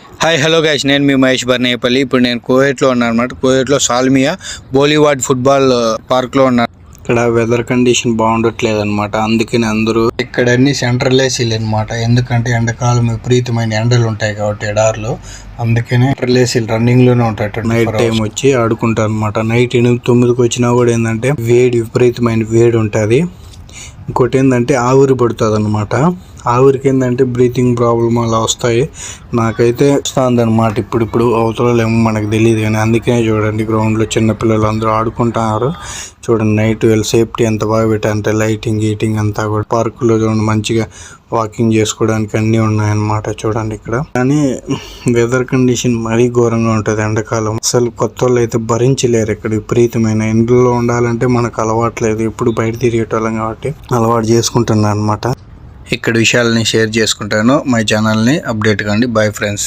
Hi hello guys, నేను మీ మహేష్ బర్నేపల్లి. ఇప్పుడు నేను కోయేట్లో ఉన్నాను అనమాట. కోయేట్లో సాల్మియా బాలీవుడ్ ఫుట్బాల్ పార్క్లో ఉన్నాను. ఇక్కడ వెదర్ కండిషన్ బాగుండట్లేదు అనమాట, అందుకని అందరూ ఇక్కడ అన్ని సెంట్రల్ ఏసీలు అనమాట. ఎందుకంటే ఎండాకాలం విపరీతమైన ఎండలు ఉంటాయి కాబట్టి ఎడార్లో, అందుకనే సెంట్రల్ ఏసీలు రన్నింగ్ లోనే ఉంటాయి. నైట్ టైం వచ్చి ఆడుకుంటారు అనమాట. నైట్ 8-9కి వచ్చినా కూడా ఏంటంటే విపరీతమైన వేడి ఉంటుంది. ఇంకోటి ఏంటంటే ఆవిరి పడుతుంది అనమాట. ఆవిరికి ఏంటంటే బ్రీతింగ్ ప్రాబ్లం అలా వస్తాయి. నాకైతే వస్తుంది అనమాట. ఇప్పుడు అవతలేమో మనకు తెలియదు, కానీ అందుకనే చూడండి గ్రౌండ్లో చిన్నపిల్లలు అందరూ ఆడుకుంటున్నారు. చూడండి నైట్ వీళ్ళ సేఫ్టీ ఎంత బాగా పెట్టారంటే లైటింగ్ గీటింగ్ అంతా కూడా. పార్కులో చూడండి మంచిగా వాకింగ్ చేసుకోవడానికి అన్నీ ఉన్నాయన్నమాట. చూడండి ఇక్కడ కానీ వెదర్ కండిషన్ మరీ ఘోరంగా ఉంటుంది ఎండాకాలం. అసలు కొత్త వాళ్ళు అయితే భరించలేరు. ఇక్కడ విపరీతమైన ఇంట్లో ఉండాలంటే మనకు అలవాట్లేదు, ఇప్పుడు బయట తిరిగేటోళ్ళం కాబట్టి అలవాటు చేసుకుంటున్నాను అనమాట. ఇక్కడ విషయాలని షేర్ చేసుకుంటాను. మై ఛానల్ని అప్డేట్ కండి. Bye friends.